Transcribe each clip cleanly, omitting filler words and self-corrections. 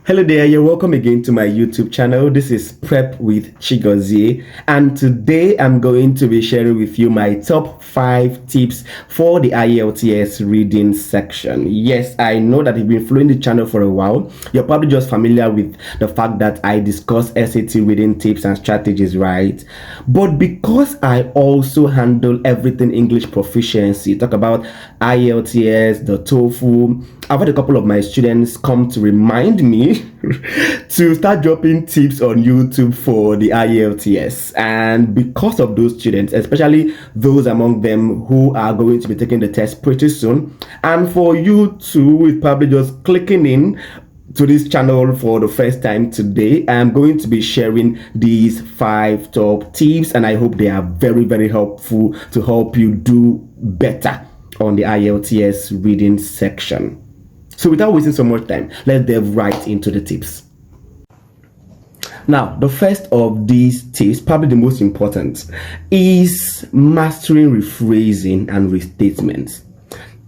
Hello there, you're welcome again to my YouTube channel. This is Prep with Chigozie, and today I'm going to be sharing with you my top 5 tips for the IELTS reading section. Yes, I know that you've been following the channel for a while. You're probably just familiar with the fact that I discuss SAT reading tips and strategies, right? But because I also handle everything English proficiency, talk about IELTS, the TOEFL, I've had a couple of my students come to remind me to start dropping tips on YouTube for the IELTS. And because of those students, especially those among them who are going to be taking the test pretty soon, and for you too, with probably just clicking in to this channel for the first time today, I'm going to be sharing these 5 top tips, and I hope they are very, very helpful to help you do better on the IELTS reading section. So without wasting so much time, let's delve right into the tips. Now, the first of these tips, probably the most important, is mastering rephrasing and restatements.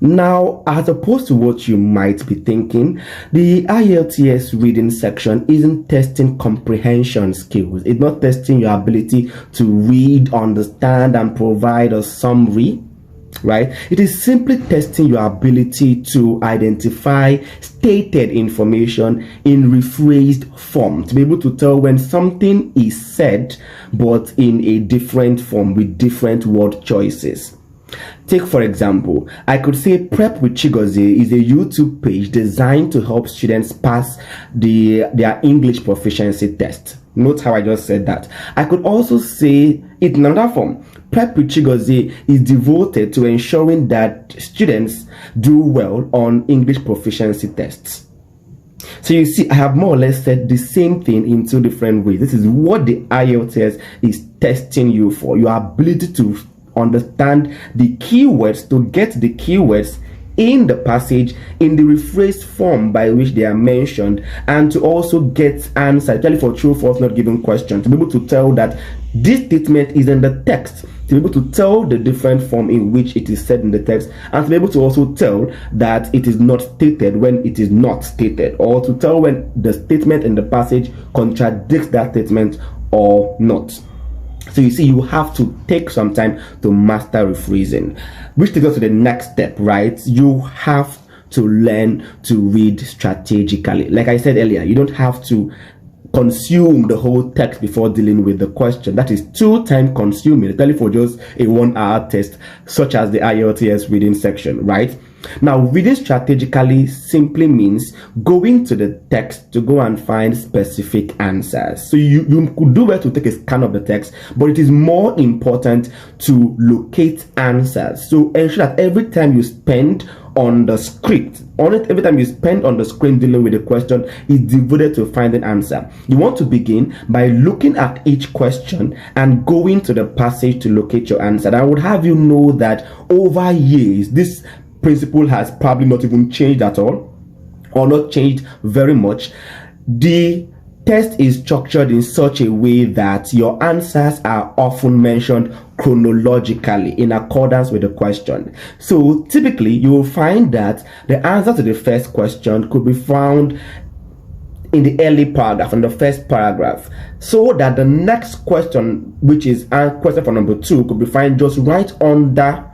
Now, as opposed to what you might be thinking, the IELTS reading section isn't testing comprehension skills. It's not testing your ability to read, understand, and provide a summary. Right? It is simply testing your ability to identify stated information in rephrased form, to be able to tell when something is said but in a different form with different word choices. Take for example, I could say Prep with Chigozie is a YouTube page designed to help students pass their English proficiency test. Note how I just said that. I could also say it in another form. Prep with Chigozie is devoted to ensuring that students do well on English proficiency tests. So you see, I have more or less said the same thing in 2 different ways. This is what the IELTS is testing you for, your ability to understand the keywords, to get the keywords in the passage in the rephrased form by which they are mentioned, and to also get answers, especially for true, false, not given questions, to be able to tell that this statement is in the text, to be able to tell the different form in which it is said in the text, and to be able to also tell that it is not stated when it is not stated, or to tell when the statement in the passage contradicts that statement or not. So you see, you have to take some time to master rephrasing, which takes us to the next step, right? You have to learn to read strategically. Like I said earlier, you don't have to consume the whole text before dealing with the question. That is too time consuming, especially for just a 1-hour test, such as the IELTS reading section, right? Now, reading strategically simply means going to the text to go and find specific answers. So you could do well to take a scan of the text, but it is more important to locate answers. So ensure that every time you spend on the script, every time you spend on the screen dealing with a question is devoted to finding answer. You want to begin by looking at each question and going to the passage to locate your answer. And I would have you know that over years, this principle has probably not even changed at all, or not changed very much. The test is structured in such a way that your answers are often mentioned chronologically in accordance with the question. So typically you will find that the answer to the first question could be found in the early paragraph, in the first paragraph, so that the next question, which is question for number 2, could be found just right under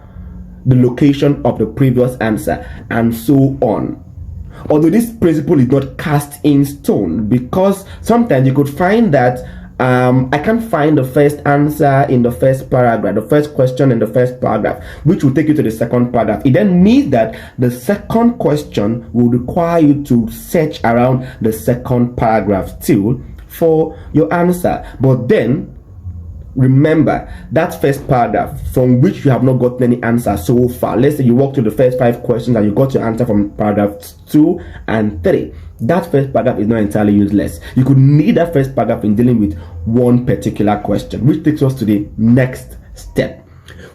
the location of the previous answer, and so on. Although this principle is not cast in stone, because sometimes you could find that I can't find the first answer in the first paragraph, the first question in the first paragraph, which will take you to the second paragraph. It then means that the second question will require you to search around the second paragraph still for your answer. But then remember that first paragraph from which you have not gotten any answer so far. Let's say you walk through the first 5 questions and you got your answer from paragraphs 2 and 3. That first paragraph is not entirely useless. You could need that first paragraph in dealing with one particular question, which takes us to the next step,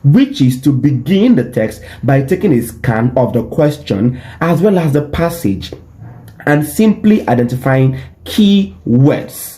which is to begin the text by taking a scan of the question as well as the passage and simply identifying key words.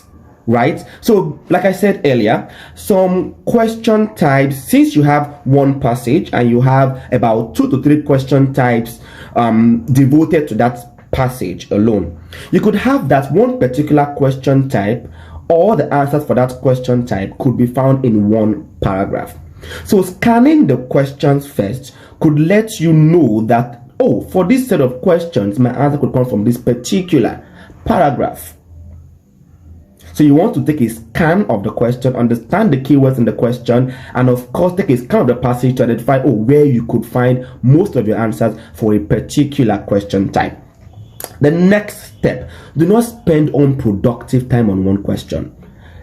Right? So, like I said earlier, some question types, since you have one passage and you have about 2 to 3 question types devoted to that passage alone. You could have that one particular question type, or the answers for that question type could be found in one paragraph. So scanning the questions first could let you know that, oh, for this set of questions, my answer could come from this particular paragraph. So you want to take a scan of the question, understand the keywords in the question, and of course take a scan of the passage to identify where you could find most of your answers for a particular question type. The next step, do not spend unproductive time on one question.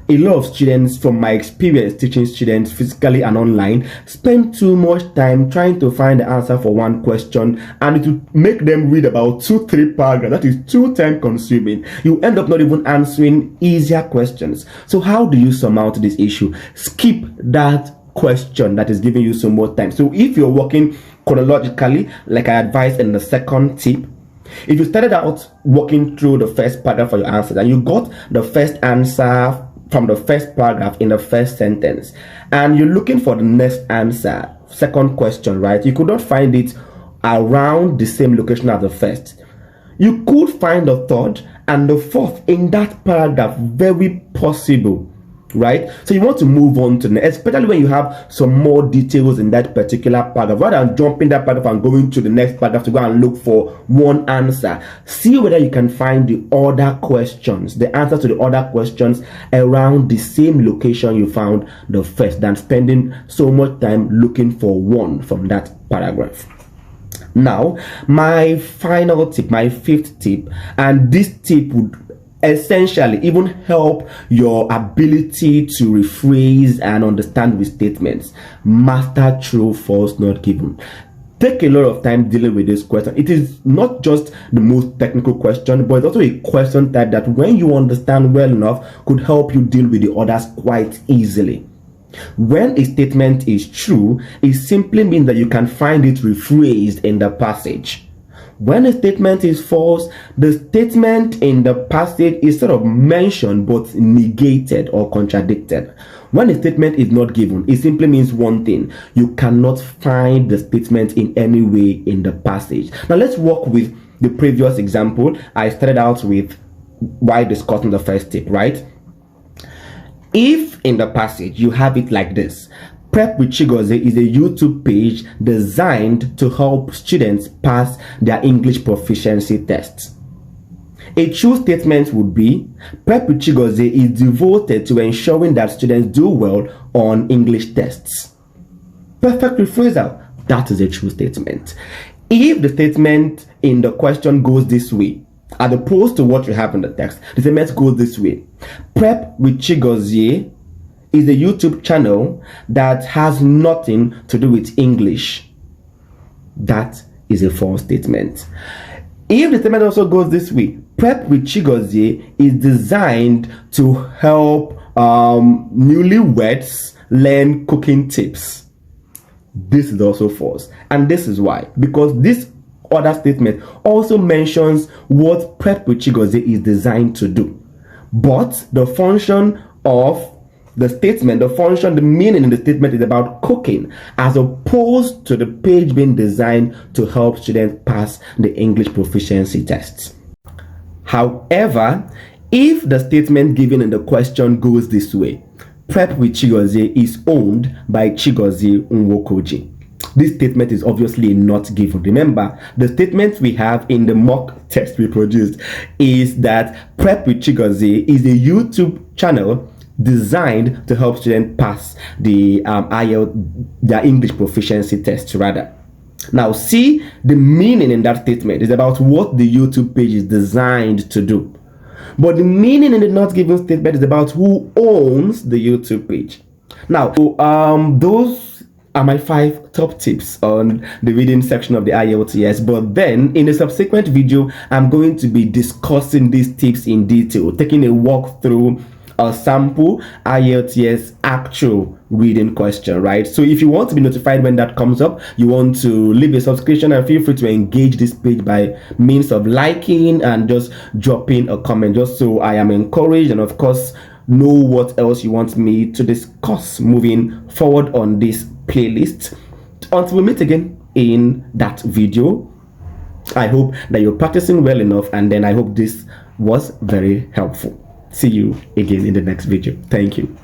A lot of students, from my experience teaching students physically and online, spend too much time trying to find the answer for one question, and it will make them read about 2-3 paragraphs. That is too time consuming. You end up not even answering easier questions. So how do you surmount this issue? Skip that question that is giving you some more time. So if you're working chronologically, like I advised in the second tip, if you started out working through the first paragraph for your answers and you got the first answer from the first paragraph in the first sentence, and you're looking for the next answer, second question, right? You could not find it around the same location as the first. You could find the third and the fourth in that paragraph, very possible, right? So you want to move on to the next, especially when you have some more details in that particular paragraph. Rather than jumping that paragraph and going to the next paragraph to go and look for one answer, see whether you can find the other questions, the answer to the other questions around the same location you found the first, than spending so much time looking for one from that paragraph. Now, my final tip, my fifth tip, and this tip would essentially even help your ability to rephrase and understand restatements. Master true, false, not given. Take a lot of time dealing with this question. It is not just the most technical question, but it's also a question type that, when you understand well enough, could help you deal with the others quite easily. When a statement is true, it simply means that you can find it rephrased in the passage. When a statement is false, the statement in the passage is sort of mentioned but negated or contradicted. When a statement is not given, it simply means one thing: you cannot find the statement in any way in the passage. Now let's work with the previous example I started out with while discussing the first tip, right? If in the passage you have it like this: Prep with Chigozie is a YouTube page designed to help students pass their English proficiency tests. A true statement would be, Prep with Chigozie is devoted to ensuring that students do well on English tests. Perfect rephrasal. That is a true statement. If the statement in the question goes this way, as opposed to what you have in the text, the statement goes this way: Prep with Chigozie is a YouTube channel that has nothing to do with English. That is a false statement. If the statement also goes this way: Prep with Chigozie is designed to help newlyweds learn cooking tips. This is also false. And this is why. Because this other statement also mentions what Prep with Chigozie is designed to do. But the function of the statement, the meaning in the statement is about cooking, as opposed to the page being designed to help students pass the English proficiency tests. However, if the statement given in the question goes this way: Prep with Chigozie is owned by Chigozie Nwokoji, this statement is obviously not given. Remember, the statement we have in the mock test we produced is that Prep with Chigozie is a YouTube channel designed to help students pass the IELTS, their English proficiency test rather. Now see, the meaning in that statement is about what the YouTube page is designed to do. But the meaning in the not given statement is about who owns the YouTube page. Now, those are my 5 top tips on the reading section of the IELTS. But then in a subsequent video, I'm going to be discussing these tips in detail, taking a walk through a sample IELTS actual reading question, right? So if you want to be notified when that comes up, you want to leave a subscription, and feel free to engage this page by means of liking and just dropping a comment, just so I am encouraged, and of course know what else you want me to discuss moving forward on this playlist. Until we meet again in that video, I hope that you're practicing well enough, and then I hope this was very helpful. See you again in the next video. Thank you.